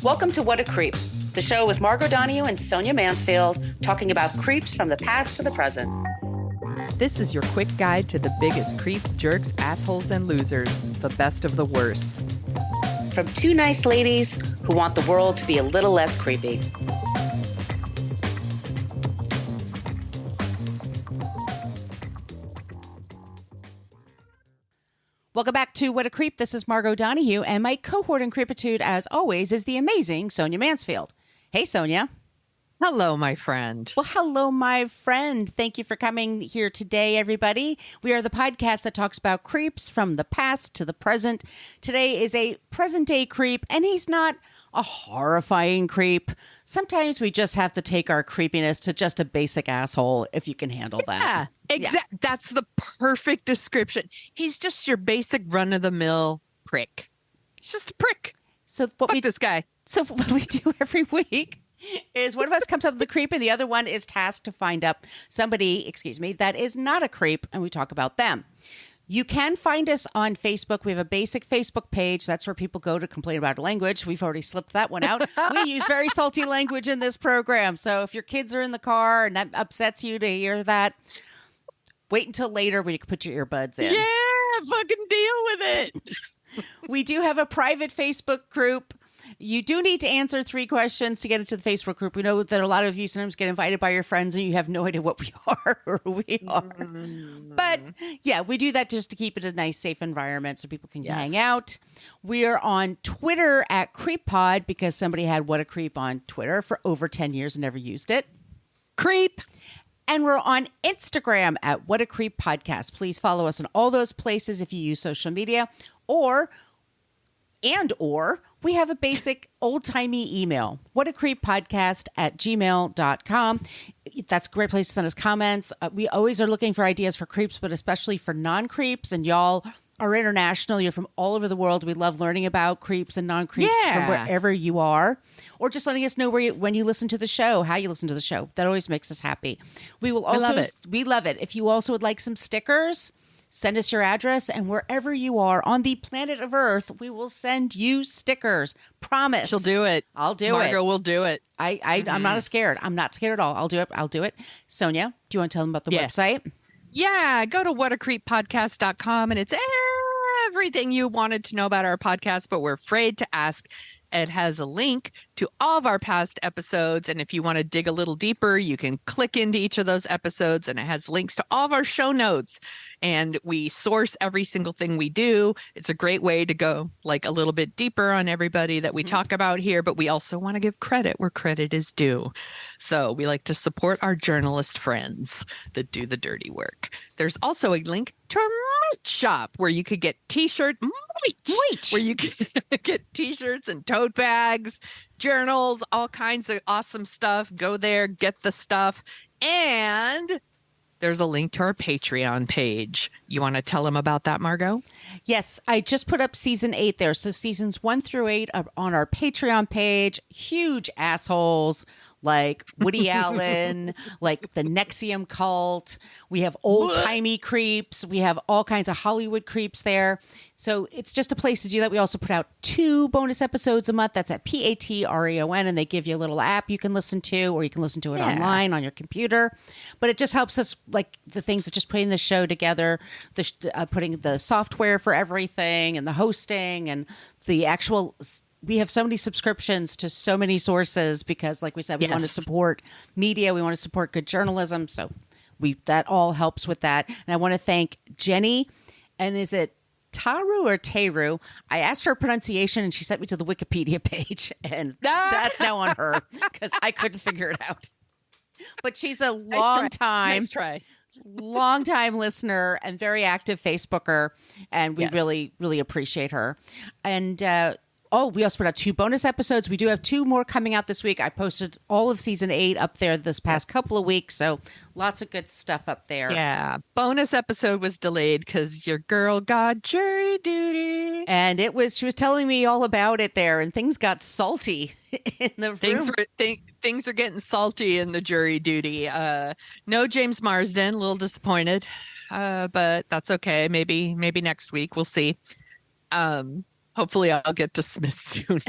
Welcome to What a Creep, the show with Margot Donahue and Sonia Mansfield talking about creeps from the past to the present. This is your quick guide to the biggest creeps, jerks, assholes, and losers, the best of the worst. From two nice ladies who want the world to be a little less creepy. Welcome back to What a Creep. This is Margot Donahue, and my cohort in creepitude, as always, is the amazing Sonia Mansfield. Hey, Sonia. Hello, my friend. Well, hello, my friend. Thank you for coming here today, everybody. We are the podcast that talks about creeps from the past to the present. Today is a present-day creep, and he's not a horrifying creep. Sometimes we just have to take our creepiness to just a basic asshole, if you can handle that. Yeah, exactly. Yeah. That's the perfect description. He's just your basic run-of-the-mill prick. He's just a prick. So this guy. So what we do every week is one of us comes up with the creep and the other one is tasked to find up somebody, that is not a creep, and we talk about them. You can find us on Facebook. We have a basic Facebook page. That's where people go to complain about language. We've already slipped that one out. We use very salty language in this program. So if your kids are in the car and that upsets you to hear that, wait until later when you can put your earbuds in. Yeah, fucking deal with it. We do have a private Facebook group. You do need to answer 3 questions to get into the Facebook group. We know that a lot of you sometimes get invited by your friends and you have no idea what we are or who we are. But yeah, we do that just to keep it a nice, safe environment so people can hang out. We are on Twitter at CreepPod because somebody had What a Creep on Twitter for over 10 years and never used it. Creep. And we're on Instagram at What a Creep Podcast. Please follow us on all those places if you use social media, or we have a basic old-timey email, whatacreeppodcast@gmail.com. That's a great place to send us comments. We always are looking for ideas for creeps, but especially for non-creeps, and y'all are international. You're from all over the world. We love learning about creeps and non-creeps from wherever you are, or just letting us know when you listen to the show, how you listen to the show. That always makes us happy. We love it. If you also would like some stickers, send us your address, and wherever you are on the planet of Earth, we will send you stickers. Promise. She'll do it. I'll do it. Margot will do it. I'm not scared. I'm not scared at all. I'll do it. Sonia, do you want to tell them about the website? Yeah, go to whatacreeppodcast.com, and it's everything you wanted to know about our podcast, but we're afraid to ask. It has a link to all of our past episodes. And if you want to dig a little deeper, you can click into each of those episodes, and it has links to all of our show notes. And we source every single thing we do. It's a great way to go like a little bit deeper on everybody that we talk about here. But we also want to give credit where credit is due. So we like to support our journalist friends that do the dirty work. There's also a link to our merch shop where you could get t-shirts, where you can get t-shirts and tote bags, journals, all kinds of awesome stuff. Go there, get the stuff. And there's a link to our Patreon page. You want to tell them about that, Margot? Yes, I just put up season 8 there. So seasons 1 through 8 are on our Patreon page. Huge assholes like Woody Allen, like the Nexium cult. We have old-timey creeps. We have all kinds of Hollywood creeps there. So it's just a place to do that. We also put out 2 bonus episodes a month. That's at Patreon, and they give you a little app you can listen to, or you can listen to it online on your computer. But it just helps us, like the things that just putting the show together, putting the software for everything, and the hosting, and the actual. We have so many subscriptions to so many sources because, like we said, we want to support media. We want to support good journalism. So that all helps with that. And I want to thank Jenny. And is it Taru or Teru? I asked for a pronunciation and she sent me to the Wikipedia page. And that's now on her because I couldn't figure it out. But she's a long time listener and very active Facebooker. And we really, really appreciate her. And, we also put out 2 bonus episodes. We do have 2 more coming out this week. I posted all of season 8 up there this past couple of weeks. So lots of good stuff up there. Yeah. Bonus episode was delayed because your girl got jury duty. And she was telling me all about it there, and things got salty in the room. Things are getting salty in the jury duty. No James Marsden, a little disappointed. But that's okay. Maybe next week. We'll see. Hopefully I'll get dismissed soon.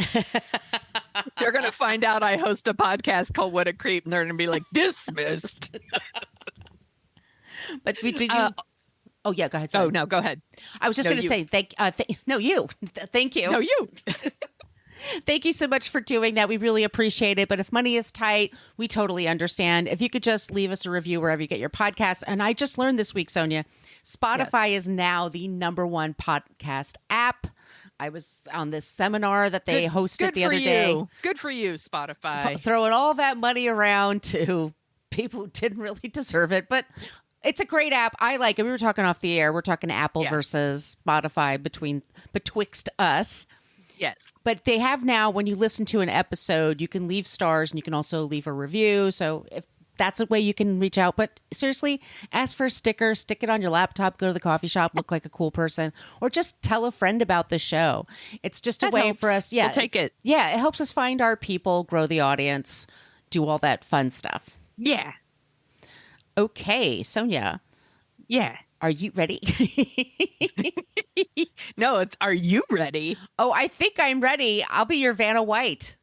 They're going to find out I host a podcast called What a Creep, and they're going to be like, dismissed. But between you, oh yeah, go ahead. Sorry. Oh, no, go ahead. I was just going to say, no, you. Thank you. No, you. Thank you so much for doing that. We really appreciate it. But if money is tight, we totally understand. If you could just leave us a review wherever you get your podcasts. And I just learned this week, Sonia, Spotify is now the #1 podcast app. I was on this seminar that they hosted the other day. Good for you, Spotify. Throwing all that money around to people who didn't really deserve it. But it's a great app. I like it. We were talking off the air. We're talking Apple versus Spotify betwixt us. Yes. But they have now, when you listen to an episode, you can leave stars and you can also leave a review. So if that's a way you can reach out. But seriously, ask for a sticker, stick it on your laptop, go to the coffee shop, look like a cool person, or just tell a friend about the show. It's just a way for us. Yeah. We'll take it. Yeah. It helps us find our people, grow the audience, do all that fun stuff. Yeah. Okay. Sonia. Yeah. Are you ready? No, are you ready? Oh, I think I'm ready. I'll be your Vanna White.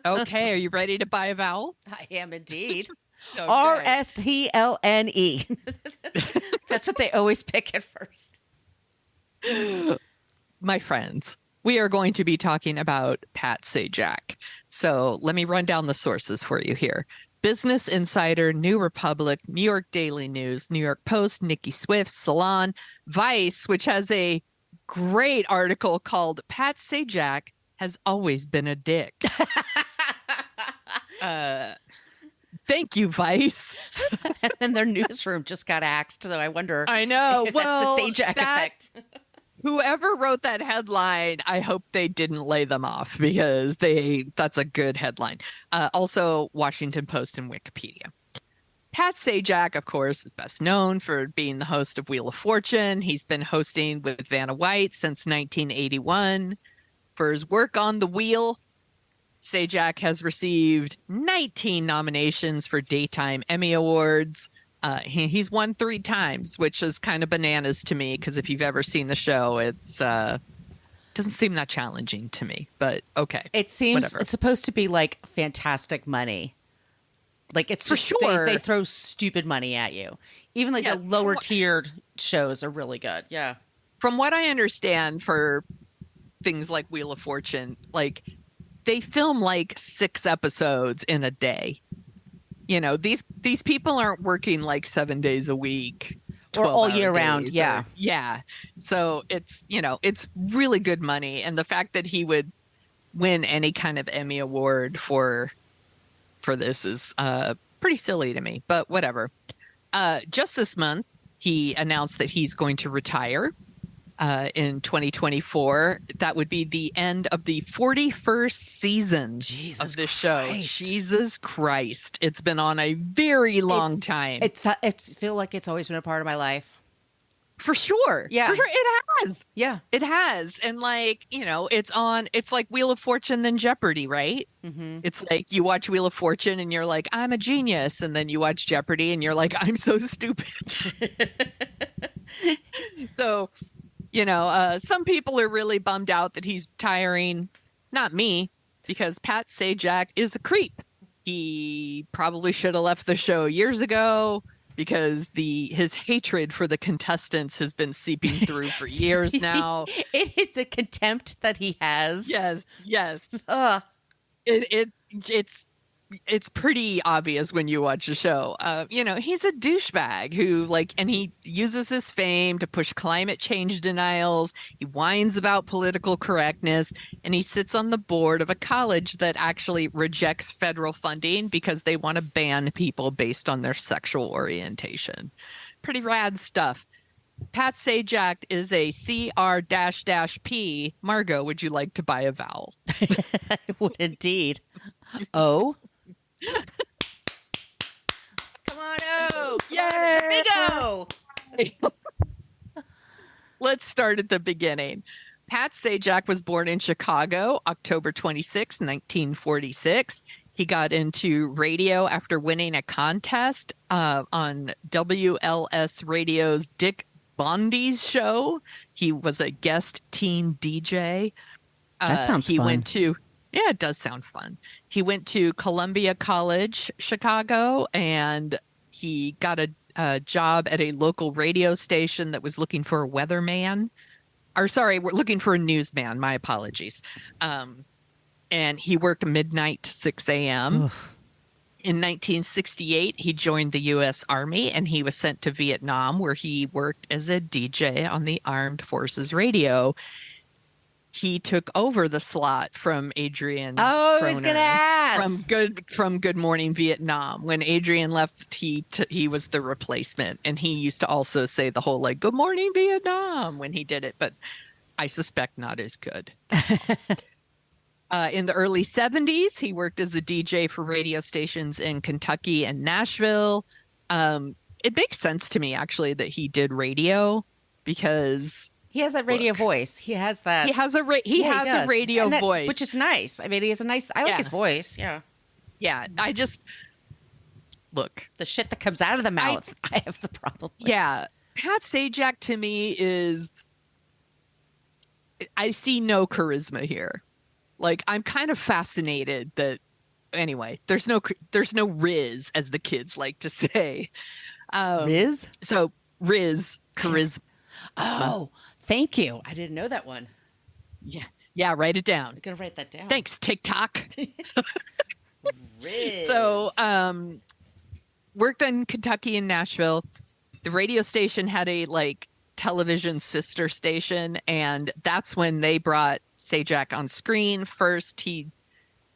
Okay. Are you ready to buy a vowel? I am indeed. Okay. RSTLNE. That's what they always pick at first. My friends, we are going to be talking about Pat Sajak. So let me run down the sources for you here. Business Insider, New Republic, New York Daily News, New York Post, Nikki Swift, Salon, Vice, which has a great article called Pat Sajak Has Always Been a Dick. Thank you, Vice. And their newsroom just got axed, so I wonder. I know. If that's the Sajak effect. Whoever wrote that headline, I hope they didn't lay them off because that's a good headline. Also, Washington Post and Wikipedia. Pat Sajak, of course, is best known for being the host of Wheel of Fortune. He's been hosting with Vanna White since 1981. For his work on the wheel, Sajak has received 19 nominations for Daytime Emmy Awards. He's won 3 times, which is kind of bananas to me because if you've ever seen the show, it's doesn't seem that challenging to me. But okay, It seems whatever. It's supposed to be like fantastic money. Like it's For just, sure. they throw stupid money at you. Even like the lower tiered shows are really good. Yeah. From what I understand, for things like Wheel of Fortune, like they film like 6 episodes in a day. You know, these people aren't working like 7 days a week Or all 12-hour year round. days, Yeah. Yeah. So it's, it's really good money. And the fact that he would win any kind of Emmy award for this is pretty silly to me, but whatever. Just this month, he announced that he's going to retire in 2024. That would be the end of the 41st season of this show. Jesus Christ. It's been on a very long time. It's feel like it's always been a part of my life. For sure. Yeah. For sure. It has. Yeah. It has. And like, it's like Wheel of Fortune then Jeopardy, right? Mm-hmm. It's like you watch Wheel of Fortune and you're like, I'm a genius. And then you watch Jeopardy and you're like, I'm so stupid. So, some people are really bummed out that he's retiring. Not me, because Pat Sajak is a creep. He probably should have left the show years ago because his hatred for the contestants has been seeping through for years now. It is the contempt that he has. Yes. It's pretty obvious when you watch the show. He's a douchebag who and he uses his fame to push climate change denials. He whines about political correctness, and he sits on the board of a college that actually rejects federal funding because they want to ban people based on their sexual orientation. Pretty rad stuff. Pat Sajak is a CR-P. Margot, would you like to buy a vowel? I would indeed. Oh. Come on, oh. Yay! The big O. Let's start at the beginning. Pat Sajak was born in Chicago, October 26, 1946. He got into radio after winning a contest on WLS Radio's Dick Bondy's show. He was a guest teen DJ. That sounds fun. Yeah, it does sound fun. He went to Columbia College, Chicago, and he got a job at a local radio station that was looking for a weatherman. Or sorry, we're looking for a newsman. My apologies. And he worked midnight to 6 a.m. In 1968, he joined the U.S. Army and he was sent to Vietnam, where he worked as a DJ on the Armed Forces radio. He took over the slot from Adrian. Oh, I was gonna ask. From Good Morning Vietnam. When Adrian left, he was the replacement, and he used to also say the whole like "Good Morning Vietnam" when he did it, but I suspect not as good. In the early 70s, he worked as a DJ for radio stations in Kentucky and Nashville. It makes sense to me, actually, that he did radio because he has that radio voice. He has that. He has a radio voice, which is nice. I mean, he has a nice. I like his voice. Yeah. Yeah. I just look the shit that comes out of the mouth. I have the problem with. Yeah. Pat Sajak to me is. I see no charisma here. Like, I'm kind of fascinated that, anyway, there's no Riz, as the kids like to say. Riz? So, Riz, charisma. Oh, thank you. I didn't know that one. Yeah, write it down. I'm going to write that down. Thanks, TikTok. Riz. So, worked in Kentucky and Nashville. The radio station had a, television sister station, and that's when they brought Sajak on screen. First, he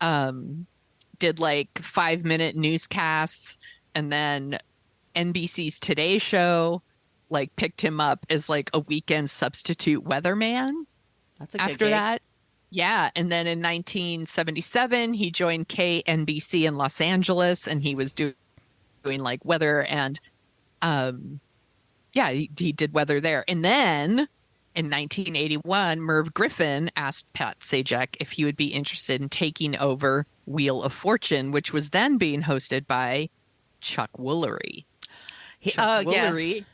did 5-minute newscasts, and then NBC's Today Show picked him up as a weekend substitute weatherman. That's a good after gig. that. Yeah, and then in 1977 he joined KNBC in Los Angeles, and he was doing weather, and he did weather there. And then in 1981, Merv Griffin asked Pat Sajak if he would be interested in taking over Wheel of Fortune, which was then being hosted by Chuck Woolery. Chuck Woolery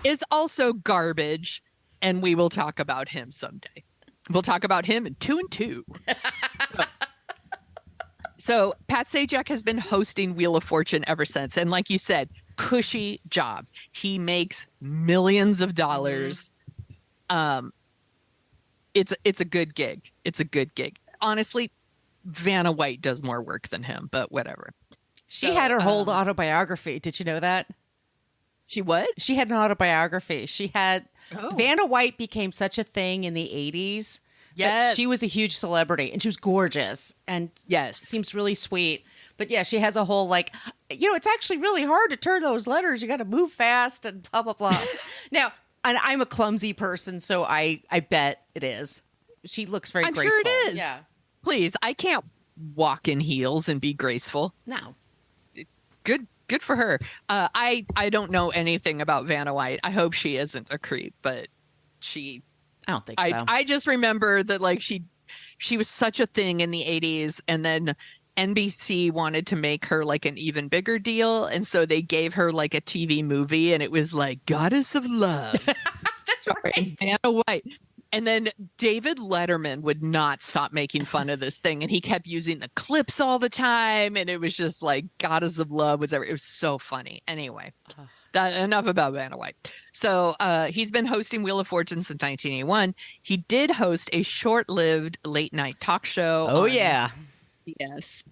is also garbage, and we will talk about him someday. We'll talk about him in 2 and 2. So Pat Sajak has been hosting Wheel of Fortune ever since. And like you said, cushy job. He makes millions of dollars. It's a good gig. It's a good gig. Honestly, Vanna White does more work than him, but whatever. She had her whole autobiography. Did you know that? She what? She had an autobiography. She had Vanna White became such a thing in the 80s. Yes. She was a huge celebrity, and she was gorgeous and seems really sweet. But yeah, she has a whole it's actually really hard to turn those letters. You got to move fast and blah, blah, blah. Now, and I'm a clumsy person, so I bet it is. She looks very graceful. I'm sure it is. Yeah. Please, I can't walk in heels and be graceful. No. Good for her. I don't know anything about Vanna White. I hope she isn't a creep, but I don't think so. I just remember that she was such a thing in the 80s, and then NBC wanted to make her an even bigger deal, and so they gave her a TV movie, and it was Goddess of Love. That's right. Vanna White. And then David Letterman would not stop making fun of this thing, and he kept using the clips all the time, and it was just Goddess of Love was it was so funny. Anyway, enough about Vanna White. So he's been hosting Wheel of Fortune since 1981. He did host a short-lived late-night talk show. Oh, yeah. Yes.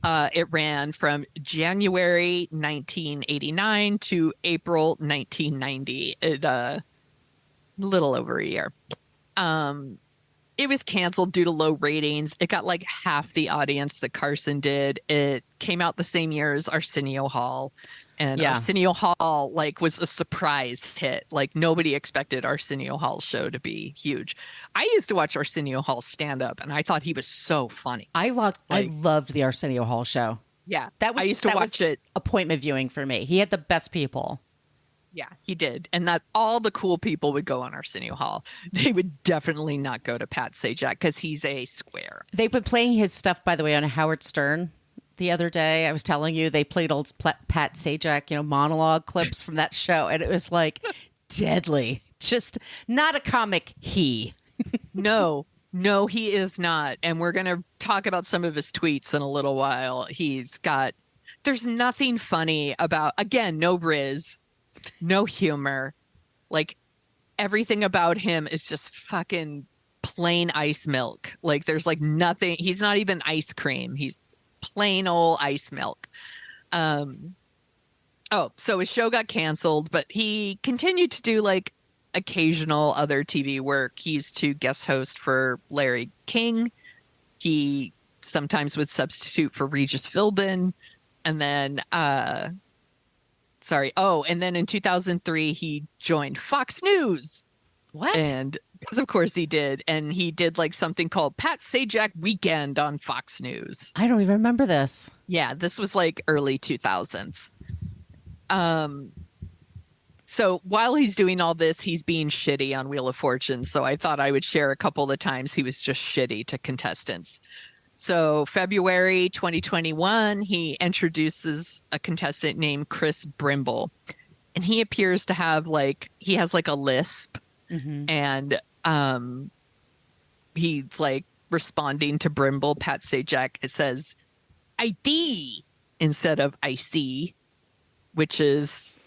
It ran from January 1989 to April 1990. It little over a year. It was canceled due to low ratings. It got half the audience that Carson did. It came out the same year as Arsenio Hall, and Arsenio Hall was a surprise hit. Nobody expected Arsenio Hall's show to be huge. I used to watch Arsenio Hall stand up, and I thought he was so funny. I loved the Arsenio Hall show. Yeah, I used to watch it. Appointment viewing for me. He had the best people. Yeah, he did. And that all the cool people would go on Arsenio Hall. They would definitely not go to Pat Sajak because he's a square. They've been playing his stuff, by the way, on Howard Stern the other day. I was telling you, they played old Pat Sajak, monologue clips from that show. And it was deadly. Just not a comic he. No. No, he is not. And we're going to talk about some of his tweets in a little while. There's nothing funny about, again, no riz, no humor. Like everything about him is just fucking plain ice milk. Like there's like nothing. He's not even ice cream. He's plain old ice milk. So his show got canceled, but he continued to do like occasional other TV work. He used to guest host for Larry King. He sometimes would substitute for Regis Philbin. And then, and then in 2003, he joined Fox News. What? And because of course he did. And he did like something called Pat Sajak Weekend on Fox News. I don't even remember this. Yeah, this was like early 2000s. So while he's doing all this, he's being shitty on Wheel of Fortune. So I thought I would share a couple of the times he was just shitty to contestants. So February 2021, he introduces a contestant named Chris Brimble. And he appears to have he has like a lisp. Mm-hmm. And he's like responding to Brimble. Pat Sajak, it says, I thee instead of I see, which is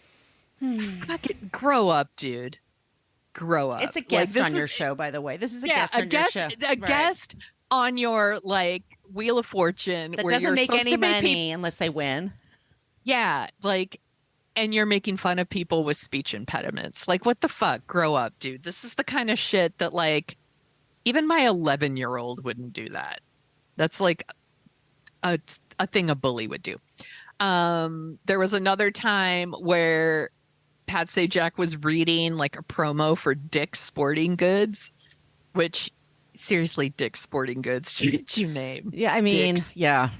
fucking grow up, dude. Grow up. It's a guest on your show, by the way. This is a guest on your show. A guest on your like Wheel of Fortune that where doesn't you're make supposed any to make money unless they win. Yeah, like, and you're making fun of people with speech impediments. Like, what the fuck? Grow up, dude. This is the kind of shit that like even my 11-year-old wouldn't do that. That's like a thing a bully would do. There was another time where Pat Sajak was reading like a promo for Dick's Sporting Goods, which seriously, Dick's Sporting Goods, did you name? Yeah, I mean, Dick's. Yeah.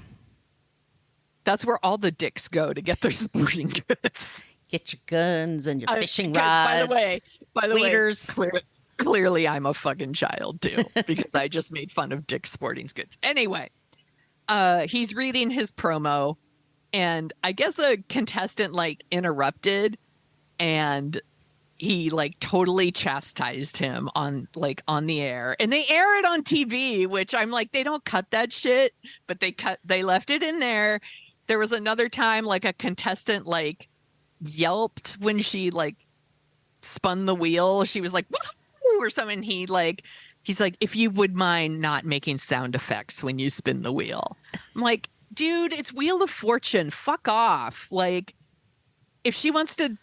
That's where all the dicks go to get their sporting goods. Get your guns and your fishing rods. By the waders. way, clearly I'm a fucking child too, because I just made fun of Dick's Sporting Goods. Anyway, he's reading his promo, and I guess a contestant like interrupted, and he like totally chastised him on the air, and they air it on TV, which I'm like, they don't cut that shit, but they left it in there. There was another time like a contestant like yelped when she like spun the wheel. She was like, woo, or something. He's like, if you would mind not making sound effects when you spin the wheel. I'm like, dude, it's Wheel of Fortune. Fuck off. Like, if she wants to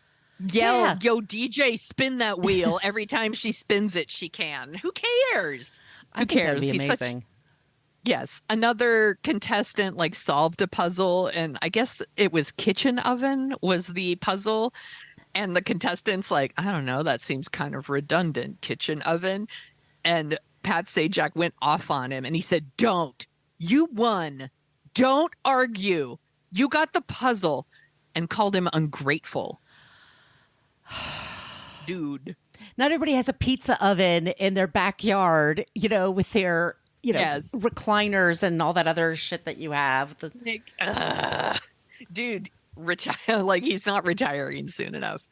yell, yo, DJ, spin that wheel every time she spins it, she can. Who cares? Who cares? That'd be amazing. Yes. Another contestant like solved a puzzle, and I guess it was kitchen oven was the puzzle. And the contestant's like, I don't know, that seems kind of redundant, kitchen oven. And Pat Sajak went off on him and he said, don't. You won. Don't argue. You got the puzzle, and called him ungrateful. Dude. Not everybody has a pizza oven in their backyard, with their, recliners and all that other shit that you have. Dude, retire. Like, he's not retiring soon enough.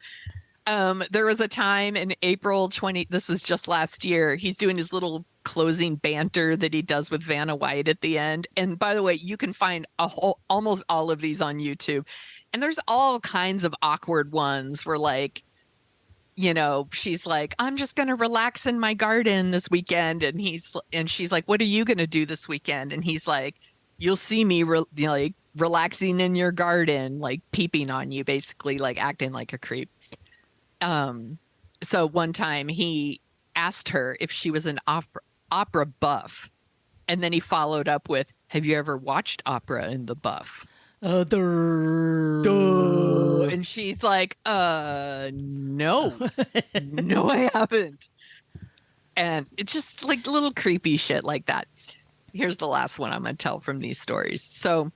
There was a time in April 20, this was just last year, he's doing his little closing banter that he does with Vanna White at the end. And by the way, you can find almost all of these on YouTube. And there's all kinds of awkward ones where like, she's like, I'm just going to relax in my garden this weekend. And she's like, what are you going to do this weekend? And he's like, you'll see me like relaxing in your garden, like peeping on you, basically like acting like a creep. So one time he asked her if she was an opera buff. And then he followed up with, have you ever watched opera in the buff? And she's like, no, no, I haven't. And it's just like little creepy shit like that. Here's the last one I'm going to tell from these stories. So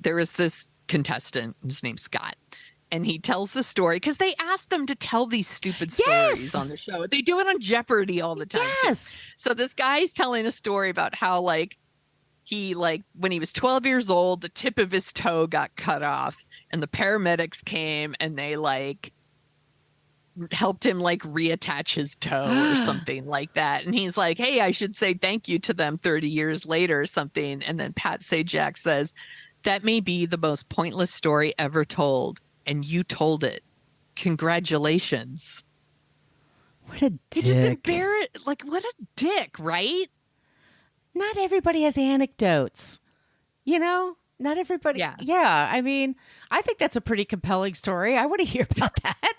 there was this contestant, his name's Scott, and he tells the story because they asked them to tell these stupid stories on the show. They do it on Jeopardy all the time. Yes. Too. So this guy's telling a story about how like, he like when he was 12 years old, the tip of his toe got cut off and the paramedics came and they like helped him like reattach his toe or something like that. And he's like, hey, I should say thank you to them 30 years later or something. And then Pat Sajak says, that may be the most pointless story ever told. And you told it. Congratulations. What a dick. He just embarrassed, like, what a dick, right? Not everybody has anecdotes, you know? Not everybody. Yeah. I mean, I think that's a pretty compelling story. I want to hear about that.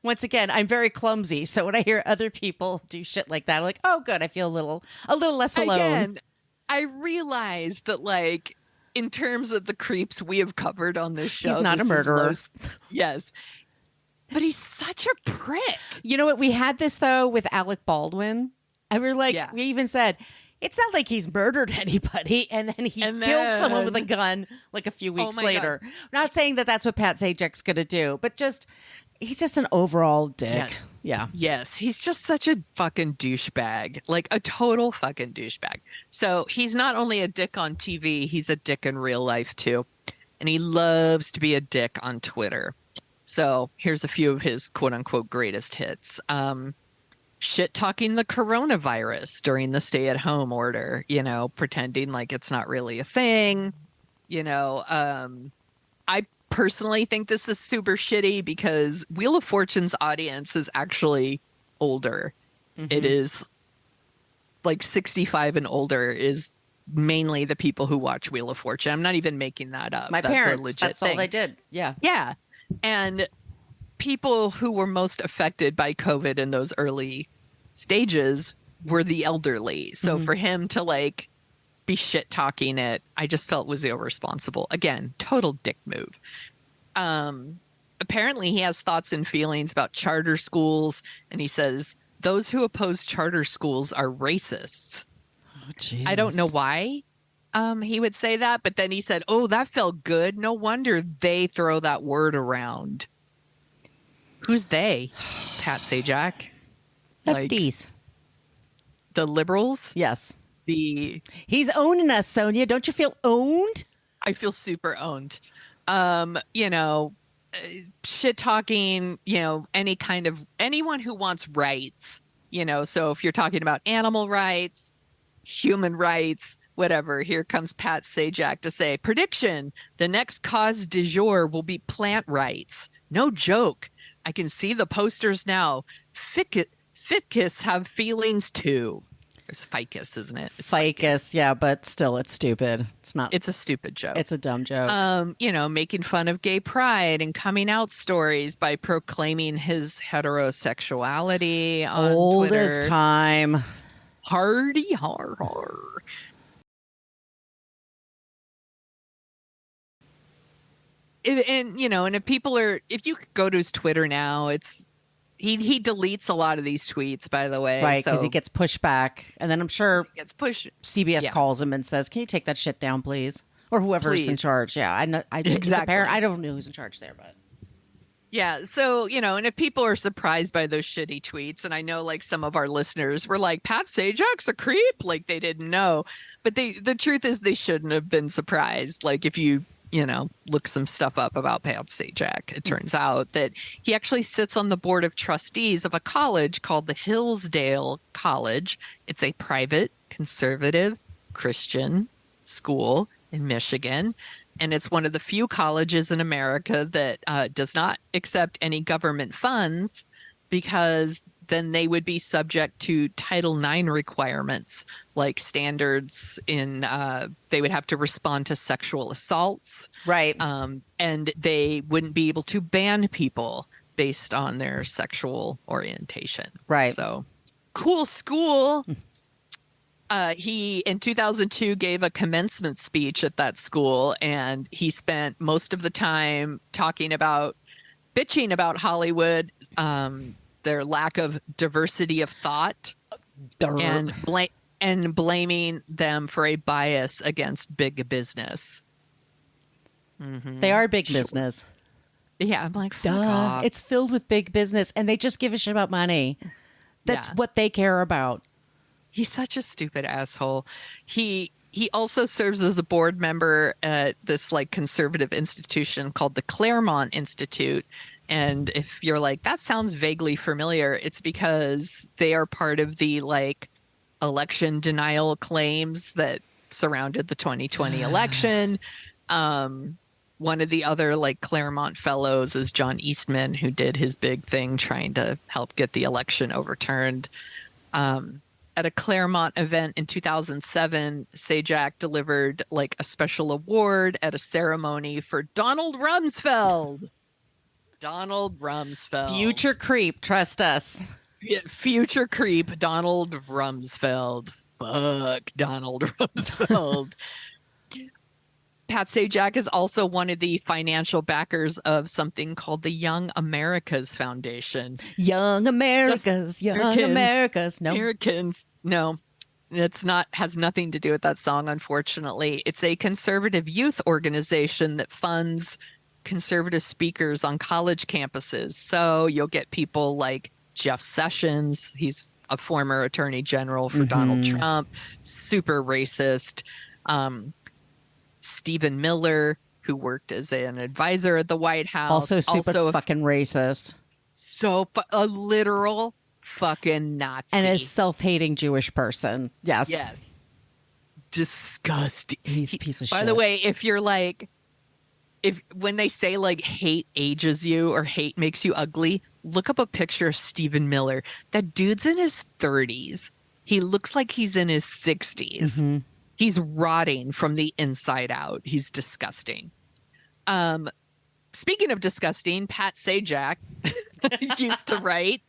Once again, I'm very clumsy, so when I hear other people do shit like that, I'm like, oh, good. I feel a little less alone. Again, I realize that, like, in terms of the creeps we have covered on this show, he's not a murderer. Yes. But he's such a prick. You know what? We had this, though, with Alec Baldwin. And we're like, we even said, it's not like he's murdered anybody and then killed someone with a gun like a few weeks later. God. Not saying that that's what Pat Sajak's going to do, but just, he's just an overall dick. Yes. Yeah. Yes. He's just such a fucking douchebag, like a total fucking douchebag. So he's not only a dick on TV, he's a dick in real life too. And he loves to be a dick on Twitter. So here's a few of his quote unquote greatest hits. Shit talking the coronavirus during the stay at home order, you know, pretending like it's not really a thing. You know, I personally think this is super shitty because Wheel of Fortune's audience is actually older. Mm-hmm. It is like 65 and older is mainly the people who watch Wheel of Fortune. I'm not even making that up. My parents, that's all they did. Yeah. Yeah. And people who were most affected by COVID in those early stages were the elderly. So for him to like be shit talking it, I just felt was irresponsible. Again, total dick move. Apparently he has thoughts and feelings about charter schools, and he says those who oppose charter schools are racists. Oh, I don't know why he would say that, but then he said, oh, that felt good. No wonder they throw that word around. Who's they? Pat Sajak? Lefties. Like, the liberals? Yes. He's owning us, Sonia. Don't you feel owned? I feel super owned. You know, shit talking, you know, anyone who wants rights, you know, so if you're talking about animal rights, human rights, whatever, here comes Pat Sajak to say, prediction, the next cause du jour will be plant rights. No joke. I can see the posters now. Ficus have feelings too. There's ficus, isn't it? It's ficus, yeah, but still, it's stupid. It's not. It's a stupid joke. It's a dumb joke. You know, making fun of gay pride and coming out stories by proclaiming his heterosexuality on Old Twitter. as time. Hardy har har. And you know, and if you go to his Twitter now, it's he deletes a lot of these tweets, by the way, right? Because he gets pushed back, and then I'm sure he gets pushed. CBS calls him and says, "Can you take that shit down, please?" Or whoever's in charge. Yeah, I know. Exactly. I don't know who's in charge there, but yeah. So you know, and if people are surprised by those shitty tweets, and I know like some of our listeners were like, "Pat Sajak's a creep," like they didn't know, but the truth is they shouldn't have been surprised. Like if you know, look some stuff up about Pat Sajak. It turns out that he actually sits on the board of trustees of a college called the Hillsdale College. It's a private, conservative, Christian school in Michigan. And it's one of the few colleges in America that does not accept any government funds because then they would be subject to Title IX requirements, like standards in, they would have to respond to sexual assaults. Right. And they wouldn't be able to ban people based on their sexual orientation. Right. So cool school. He, in 2002, gave a commencement speech at that school, and he spent most of the time bitching about Hollywood, their lack of diversity of thought, and blaming them for a bias against big business. Mm-hmm. They are big business. Yeah, I'm like, fuck off. It's filled with big business, and they just give a shit about money. That's what they care about. He's such a stupid asshole. He also serves as a board member at this like conservative institution called the Claremont Institute. And if you're like, that sounds vaguely familiar, it's because they are part of the like election denial claims that surrounded the 2020 election. One of the other like Claremont fellows is John Eastman, who did his big thing trying to help get the election overturned. At a Claremont event in 2007, Sajak delivered like a special award at a ceremony for Donald Rumsfeld. Donald Rumsfeld. Future creep, trust us. Future creep, Donald Rumsfeld. Fuck Donald Rumsfeld. Pat Sajak is also one of the financial backers of something called the Young Americas Foundation. Young Americas, Young Americas. No. Americans. No, it's not, has nothing to do with that song, unfortunately. It's a conservative youth organization that funds conservative speakers on college campuses. So you'll get people like Jeff Sessions. He's a former attorney general for Donald Trump, super racist. Stephen Miller, who worked as an advisor at the White House. Also super fucking racist. So a literal fucking Nazi. And a self-hating Jewish person. Yes. Yes. Disgusting. He's a piece of shit. By the way, if you're like, when they say like hate ages you or hate makes you ugly, look up a picture of Stephen Miller. That dude's in his 30s. He looks like he's in his 60s. He's rotting from the inside out. He's disgusting. Speaking of disgusting, Pat Sajak used to write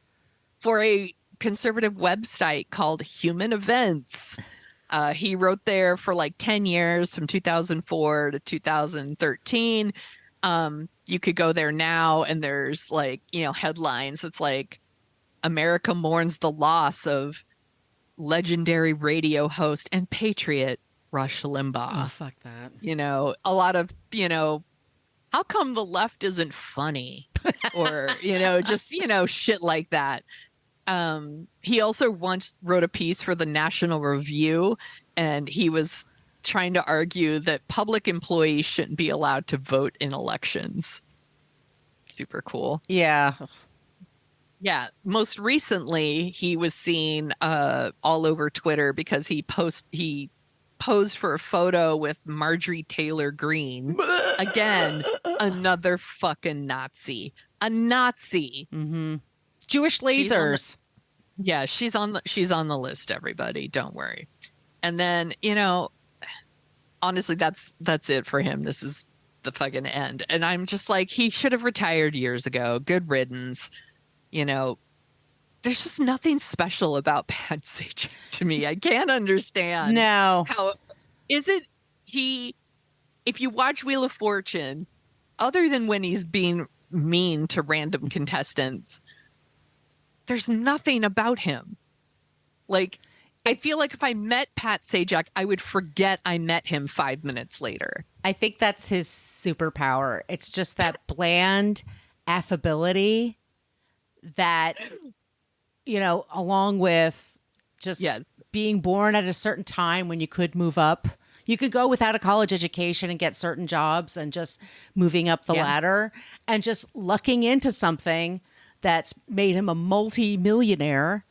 for a conservative website called Human Events. He wrote there for like 10 years from 2004 to 2013. You could go there now and there's like, headlines. It's like America mourns the loss of legendary radio host and patriot Rush Limbaugh. Oh, fuck that. A lot of, how come the left isn't funny? Or, just, shit like that. He also once wrote a piece for the National Review, and he was trying to argue that public employees shouldn't be allowed to vote in elections. Super cool. Yeah. Yeah. Most recently, he was seen all over Twitter because he posed for a photo with Marjorie Taylor Greene. Again, another fucking Nazi. A Nazi. Jewish lasers. She's on the list, everybody. Don't worry. And then, honestly, that's it for him. This is the fucking end. And I'm just like, he should have retired years ago. Good riddance. There's just nothing special about Pat Sajak to me. I can't understand. No. How is it if you watch Wheel of Fortune, other than when he's being mean to random contestants, there's nothing about him. Like, I feel like if I met Pat Sajak, I would forget I met him 5 minutes later. I think that's his superpower. It's just that bland affability that, along with just being born at a certain time when you could move up. You could go without a college education and get certain jobs and just moving up the ladder and just lucking into something that's made him a multi-millionaire.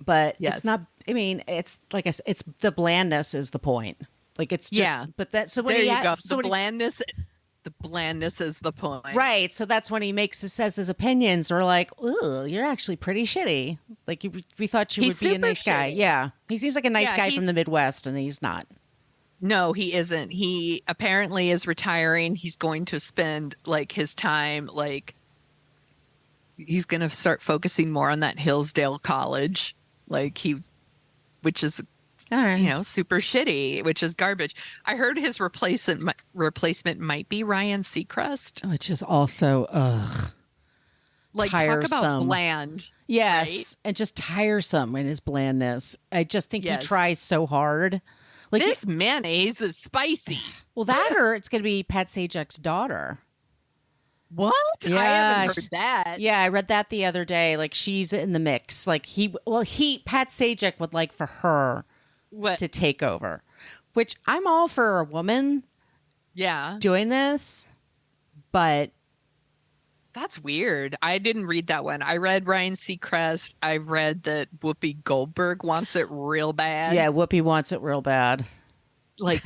But it's not, it's like I said, it's the blandness is the point. Like it's just, but that, so when there he you go. The blandness is the point. Right. So that's when he says his opinions are like, ooh, you're actually pretty shitty. Like we thought you would be a nice guy. Yeah. He seems like a nice guy from the Midwest and he's not. No, he isn't. He apparently is retiring. He's going to spend like his time, like he's going to start focusing more on that Hillsdale College, which is, all right, super shitty, which is garbage. I heard his replacement might be Ryan Seacrest, which is also tiresome. Talk about bland. Yes, right? and just tiresome in his blandness. I just think he tries so hard. Like this mayonnaise is spicy. Well, that or it's going to be Pat Sajak's daughter. What? Yeah, I haven't heard that. Yeah, I read that the other day. Like she's in the mix. Like Pat Sajak would like for her to take over, which I'm all for a woman. Yeah, doing this, but That's weird. I didn't read that one. I read Ryan Seacrest. I read that Whoopi Goldberg wants it real bad. Yeah, Whoopi wants it real bad. Like,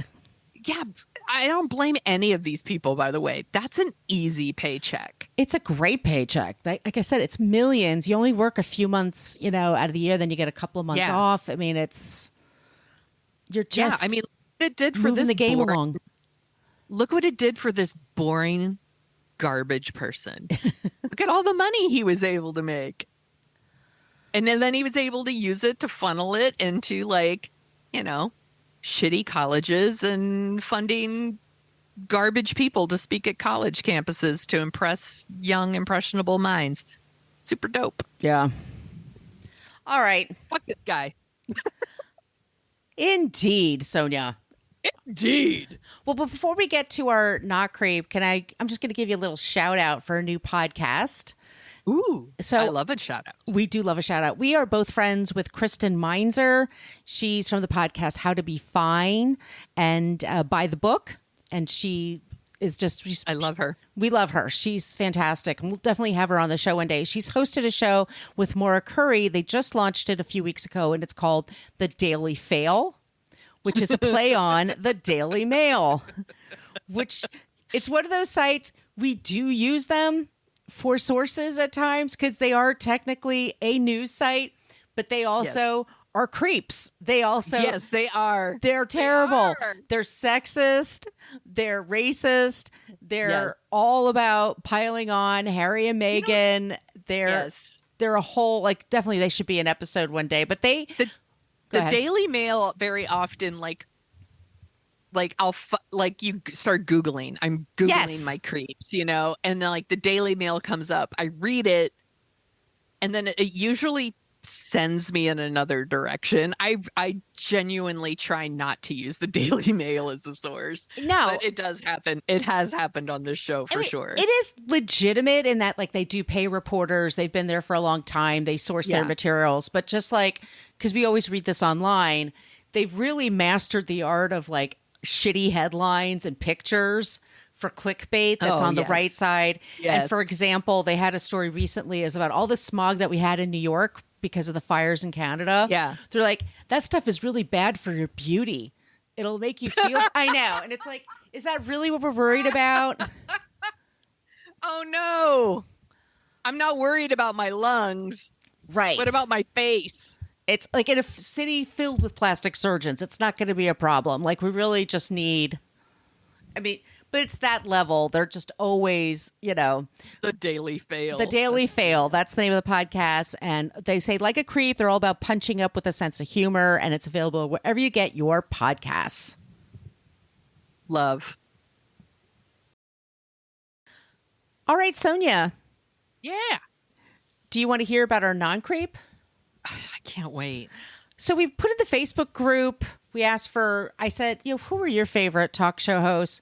yeah, I don't blame any of these people, by the way. That's an easy paycheck. It's a great paycheck. Like I said, it's millions. You only work a few months, out of the year, then you get a couple of months off. I mean, you're just I mean, it did for moving this the game along. Look what it did for this boring garbage person. Look at all the money he was able to make. And then he was able to use it to funnel it into shitty colleges and funding garbage people to speak at college campuses to impress young, impressionable minds. Super dope. Yeah. All right. Fuck this guy. Indeed, Sonia. Indeed. Well, but before we get to our not creep, I'm just going to give you a little shout out for a new podcast. Ooh, so I love a shout out. We do love a shout out. We are both friends with Kristen Meinzer. She's from the podcast How to Be Fine and By the Book. And she is I love her. We love her. She's fantastic. And we'll definitely have her on the show one day. She's hosted a show with Maura Curry. They just launched it a few weeks ago, and it's called The Daily Fail, which is a play on the Daily Mail, which it's one of those sites. We do use them for sources at times because they are technically a news site, but they also are creeps. They also, yes, they are. They're terrible. They're sexist. They're racist. They're all about piling on Harry and Meghan. They're a whole, definitely they should be an episode one day, but the Daily Mail very often you start Googling. I'm Googling my creeps, and then the Daily Mail comes up. I read it, and then it usually sends me in another direction. I genuinely try not to use the Daily Mail as a source. No, but it does happen. It has happened on this show for sure. It is legitimate in that they do pay reporters. They've been there for a long time. They source their materials, but just because we always read this online, they've really mastered the art of shitty headlines and pictures for clickbait that's on the right side. Yes. And for example, they had a story recently is about all the smog that we had in New York because of the fires in Canada. Yeah. They're like, that stuff is really bad for your beauty. It'll make you feel, I know. And it's is that really what we're worried about? Oh no. I'm not worried about my lungs. Right. What about my face? It's in a city filled with plastic surgeons, it's not going to be a problem. We really just need, but it's that level. They're just always, The Daily Fail. The Daily Fail. That's the name of the podcast. And they say, like a creep, they're all about punching up with a sense of humor. And it's available wherever you get your podcasts. Love. All right, Sonia. Yeah. Do you want to hear about our non-creep? I can't wait. So we put in the Facebook group. We asked I said, who are your favorite talk show hosts?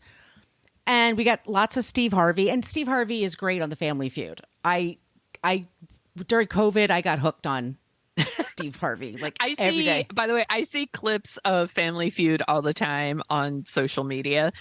And we got lots of Steve Harvey. And Steve Harvey is great on The Family Feud. I during COVID, I got hooked on Steve Harvey. Every day. By the way, I see clips of Family Feud all the time on social media.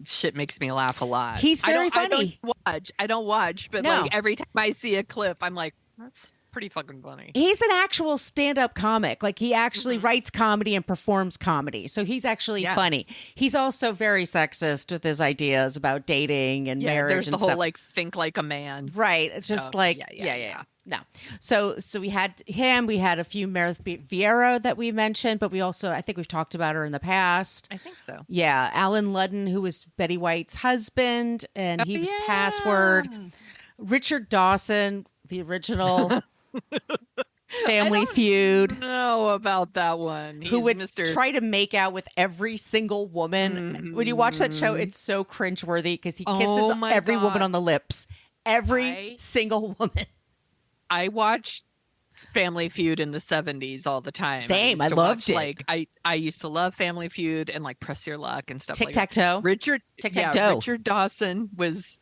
Shit makes me laugh a lot. He's very funny. I don't watch, but every time I see a clip, I'm like, that's pretty fucking funny. He's an actual stand-up comic. He actually writes comedy and performs comedy. So he's actually funny. He's also very sexist with his ideas about dating and marriage. There's and the whole stuff. think like a man. Right. It's just no. So we had him. We had a few Meredith Vieira that we mentioned, but I think we've talked about her in the past. I think so. Yeah. Alan Ludden, who was Betty White's husband, and he was Password. Richard Dawson, the original Family Feud. I don't know about that one. Who would try to make out with every single woman. Mm-hmm. When you watch that show, it's so cringeworthy because he kisses every woman on the lips. Every single woman. I watched Family Feud in the 70s all the time. Same. I loved it. I used to love Family Feud and Press Your Luck and stuff Tic-tac-toe. Richard Dawson was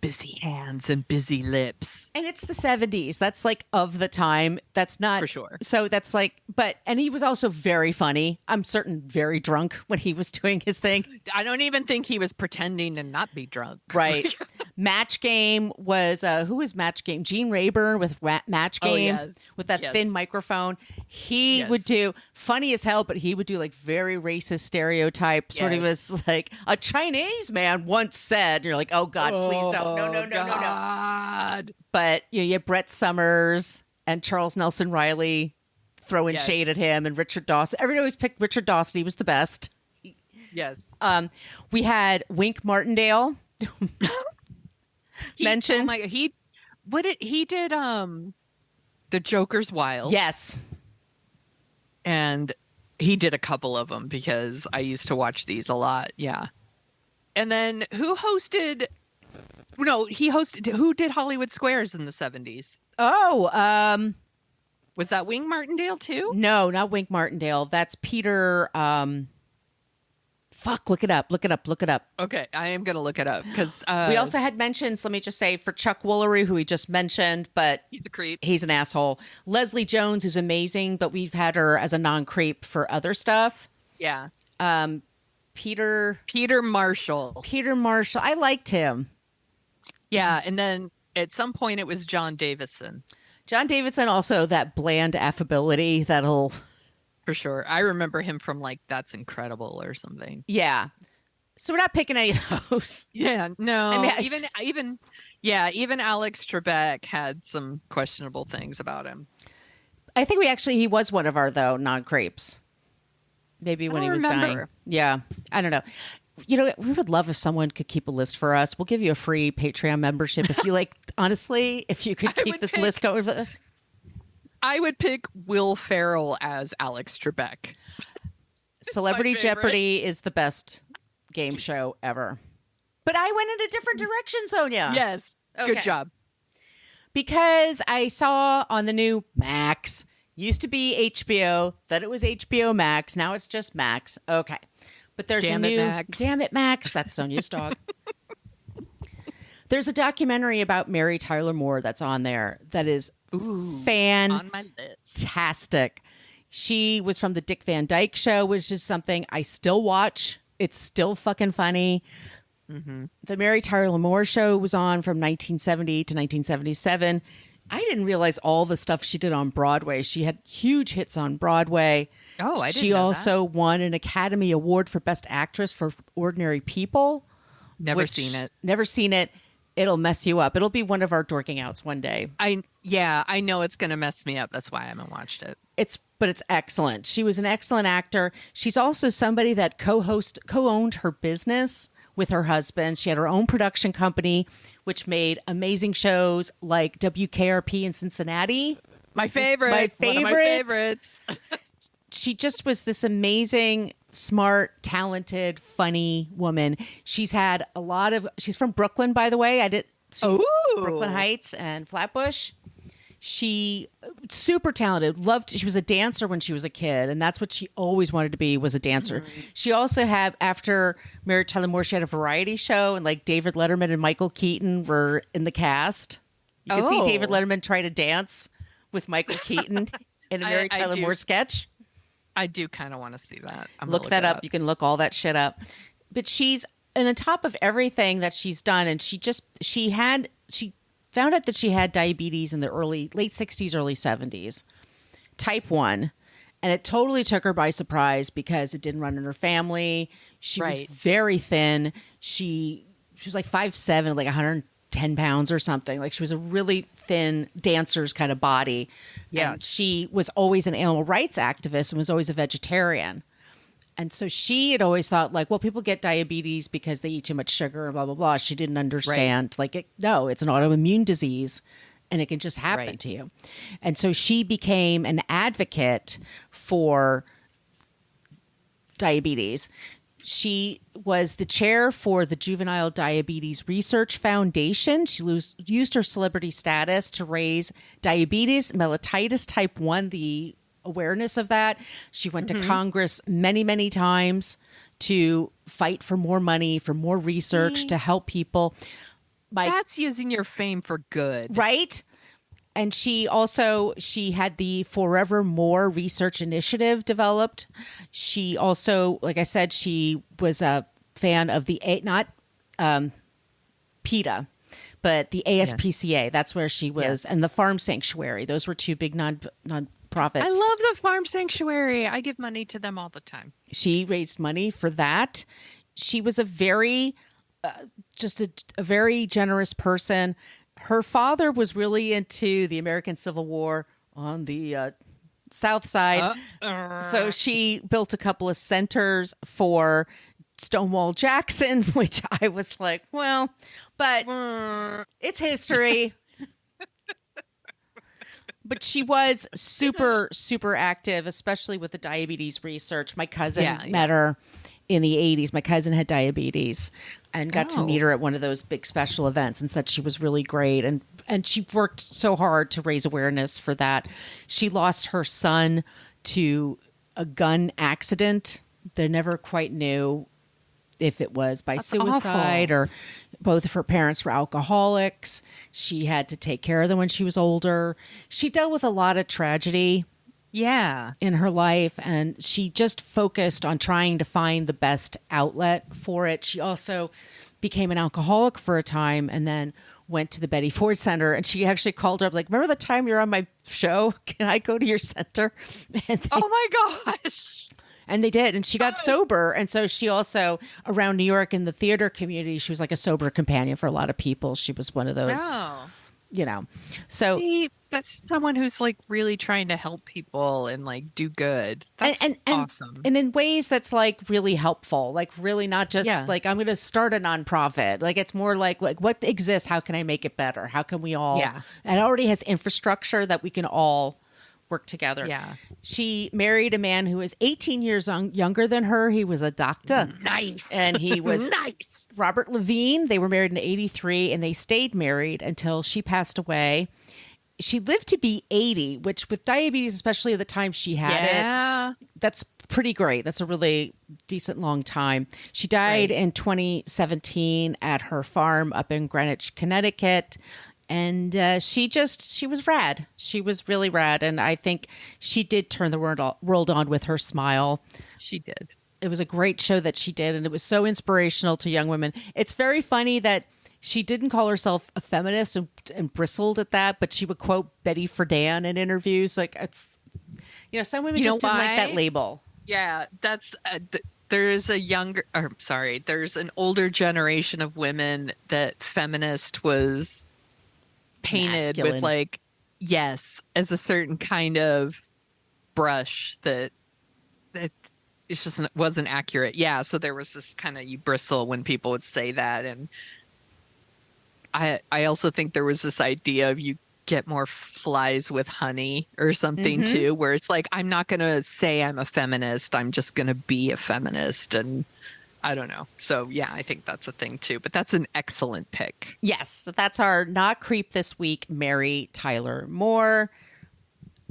busy hands and busy lips. And it's the 70s. That's of the time. That's not for sure. So that's and he was also very funny. I'm certain very drunk when he was doing his thing. I don't even think he was pretending to not be drunk. Right. Match Game was who was Match Game? Gene Rayburn with Match Game with that thin microphone. He would do funny as hell, but he would do like very racist stereotypes. Sort of was like a Chinese man once said. And you're like, oh God, please don't, no. But you had Brett Summers and Charles Nelson Riley throwing shade at him, and Richard Dawson. Everybody always picked Richard Dawson. He was the best. Yes. We had Wink Martindale. Mentioned. Oh my, he did the Joker's Wild. Yes. And he did a couple of them because I used to watch these a lot. Yeah. And then who did Hollywood Squares in the 70s? Oh, was that Wing Martindale too? No, not Wink Martindale. That's Peter. Look it up. Okay, I am going to look it up because we also had mentions, let me just say, for Chuck Woolery, who we just mentioned, but he's a creep. He's an asshole. Leslie Jones, who's amazing, but we've had her as a non-creep for other stuff. Yeah. Peter Marshall. I liked him. Yeah, and then at some point it was John Davison. Also that bland affability that'll... For sure. I remember him from like That's Incredible or something. Yeah. So we're not picking any of those. Yeah, no. I mean, even Alex Trebek had some questionable things about him. I think he was one of our, though, non-creeps. Maybe when he was dying. Yeah. I don't know. You know, we would love if someone could keep a list for us. We'll give you a free Patreon membership if you honestly, if you could keep this list going for us. I would pick Will Ferrell as Alex Trebek. Celebrity Jeopardy is the best game show ever. But I went in a different direction, Sonia. Yes. Okay. Good job. Because I saw on the new Max, used to be HBO, then it was HBO Max, now it's just Max. Okay. But there's Damn it, Max. That's Sonia's dog. There's a documentary about Mary Tyler Moore that's on there that is fantastic. She was from the Dick Van Dyke Show, which is something I still watch. It's still fucking funny. Mm-hmm. The Mary Tyler Moore Show was on from 1970 to 1977. I didn't realize all the stuff she did on Broadway. She had huge hits on Broadway. Oh, I didn't She know also won an Academy Award for Best Actress for Ordinary People. Never seen it. Never seen it. It'll mess you up. It'll be one of our dorking outs one day. I know it's going to mess me up. That's why I haven't watched it. But it's excellent. She was an excellent actor. She's also somebody that co-owned her business with her husband. She had her own production company, which made amazing shows like WKRP in Cincinnati. My favorite. One of my favorites. She just was this amazing, smart, talented, funny woman. She's had she's from Brooklyn, by the way. Brooklyn Heights and Flatbush. She super talented. She was a dancer when she was a kid, and that's what she always wanted to be, was a dancer. Mm-hmm. She also had, after Mary Tyler Moore, she had a variety show, and like David Letterman and Michael Keaton were in the cast. You can see David Letterman try to dance with Michael Keaton in a Mary Tyler Moore sketch. I do kind of want to see that. Look that up. You can look all that shit up. But and on top of everything that she's done, and she found out that she had diabetes in the late 60s, early 70s, type 1. And it totally took her by surprise because it didn't run in her family. She was very thin. She was like 5'7", like 110 pounds or something. Like, she was a really thin dancer's kind of body. Yeah. And she was always an animal rights activist and was always a vegetarian. And so she had always thought, like, well, people get diabetes because they eat too much sugar and blah, blah, blah. She didn't understand. Right. Like, no, it's an autoimmune disease and it can just happen to you. And so she became an advocate for diabetes. She was the chair for the Juvenile Diabetes Research Foundation. She used her celebrity status to raise diabetes, mellitus type 1, the awareness of that. She went to Congress many, many times to fight for more money, for more research, to help people. That's using your fame for good. Right? And she had the Forevermore Research Initiative developed. She also, like I said, she was a fan of PETA. but the ASPCA, that's where she was, and the Farm Sanctuary. Those were two big nonprofits. I love the Farm Sanctuary. I give money to them all the time. She raised money for that. She was a very, just a very generous person. Her father was really into the American Civil War on the South Side. So she built a couple of centers for Stonewall Jackson, which I was like, well, but it's history. But she was super, super active, especially with the diabetes research. My cousin met her in the 80s. My cousin had diabetes and got to meet her at one of those big special events and said she was really great. And she worked so hard to raise awareness for that. She lost her son to a gun accident. They never quite knew if it was by suicide or both of her parents were alcoholics. She had to take care of them when she was older. She dealt with a lot of tragedy in her life, and she just focused on trying to find the best outlet for it. She also became an alcoholic for a time and then went to the Betty Ford Center, and she actually called her up like, remember the time you're on my show? Can I go to your center? Oh my gosh. And they did. And she got sober. And so she also, around New York in the theater community, she was like a sober companion for a lot of people. She was one of those, you know. So that's someone who's like really trying to help people and like do good. That's awesome. And in ways that's like really helpful, like really not just like, I'm going to start a nonprofit. Like it's more like what exists? How can I make it better? How can we all? Yeah. And it already has infrastructure that we can all work together. Yeah. She married a man who was 18 years younger than her. He was a doctor. Nice. And he was nice. Robert Levine. They were married in 1983 and they stayed married until she passed away. She lived to be 80, which with diabetes, especially at the time she had it, that's pretty great. That's a really decent long time. She died in 2017 at her farm up in Greenwich, Connecticut. And she was rad. She was really rad. And I think she did turn the world on with her smile. She did. It was a great show that she did. And it was so inspirational to young women. It's very funny that she didn't call herself a feminist and bristled at that, but she would quote Betty Friedan in interviews. Like it's, some women just didn't like that label. Yeah, that's there's an older generation of women that feminist was painted masculine. with like, as a certain kind of brush that it's just wasn't accurate. Yeah, so there was this kind of, you bristle when people would say that. And I also think there was this idea of you get more flies with honey or something too, where it's like, I'm not going to say I'm a feminist. I'm just going to be a feminist. And I don't know. So yeah, I think that's a thing too, but that's an excellent pick. Yes. So that's our Not Creep this week, Mary Tyler Moore.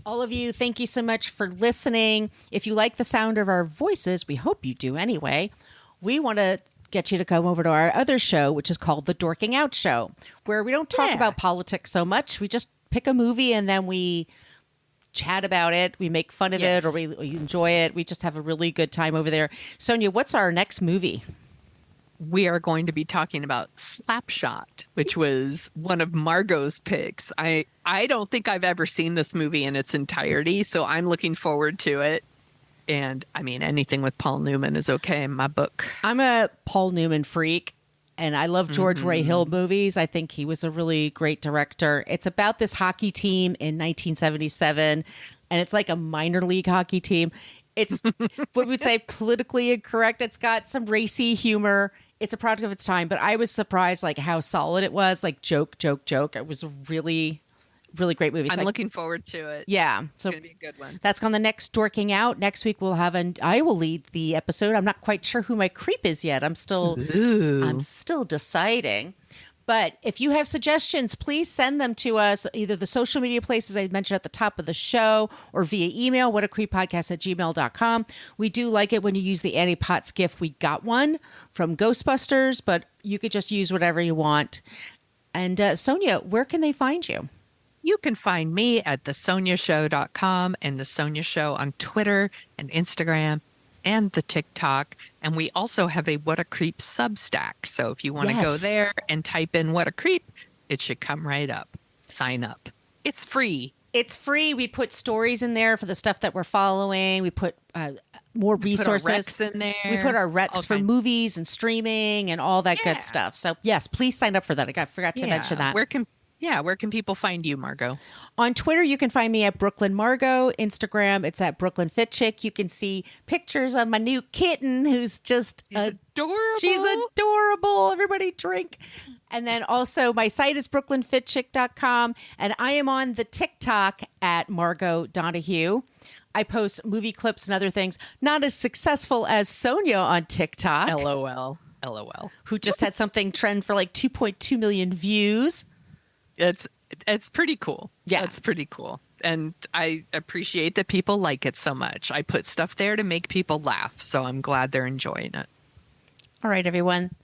All of you, thank you so much for listening. If you like the sound of our voices, we hope you do anyway, we want to get you to come over to our other show, which is called The Dorking Out Show, where we don't talk about politics so much. We just pick a movie and then we chat about it. We make fun of it or we enjoy it. We just have a really good time over there. Sonia, what's our next movie? We are going to be talking about Slapshot, which was one of Margot's picks. I don't think I've ever seen this movie in its entirety, so I'm looking forward to it. And I mean, anything with Paul Newman is okay in my book. I'm a Paul Newman freak, and I love George Ray Hill movies. I think he was a really great director. It's about this hockey team in 1977, and it's like a minor league hockey team. It's what we would say politically incorrect. It's got some racy humor. It's a product of its time, but I was surprised like how solid it was. Like joke. It was a really great movie. So I'm looking forward to it. Yeah. So it's going to be a good one. That's on the next Dorking Out. Next week we'll have I will lead the episode. I'm not quite sure who my creep is yet. I'm still deciding. But if you have suggestions, please send them to us, either the social media places I mentioned at the top of the show or via email, whatacreeppodcast@gmail.com. We do like it when you use the Annie Potts gift. We got one from Ghostbusters, but you could just use whatever you want. And Sonia, where can they find you? You can find me at thesoniashow.com and The Sonia Show on Twitter and Instagram and the TikTok. And we also have a What a Creep Substack. So if you want to go Yes. there and type in What a Creep, it should come right up. Sign up. It's free. It's free. We put stories in there for the stuff that we're following. We put more resources. Put our recs in there. We put our All recs for kinds. movies and streaming and all that Yeah. good stuff. So yes, please sign up for that. I forgot to mention that. Where can people find you, Margot? On Twitter, you can find me at Brooklyn Margot. Instagram, it's at Brooklyn Fit Chick. You can see pictures of my new kitten who's just Adorable. She's adorable. Everybody drink. And then also my site is brooklynfitchick.com. And I am on the TikTok at Margot Donahue. I post movie clips and other things. Not as successful as Sonia on TikTok, LOL. who just had something trend for like 2.2 million views. It's pretty cool. Yeah. It's pretty cool. And I appreciate that people like it so much. I put stuff there to make people laugh. So I'm glad they're enjoying it. All right, everyone.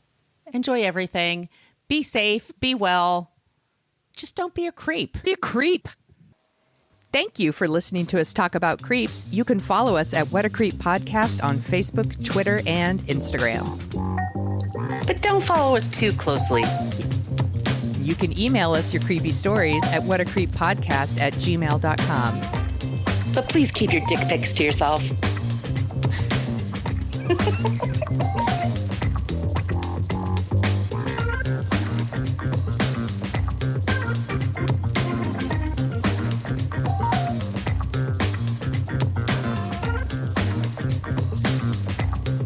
Enjoy everything. Be safe. Be well. Just don't be a creep. Be a creep. Thank you for listening to us talk about creeps. You can follow us at What a Creep Podcast on Facebook, Twitter, and Instagram. But don't follow us too closely. You can email us your creepy stories at whatacreeppodcast@gmail.com. But please keep your dick pics to yourself.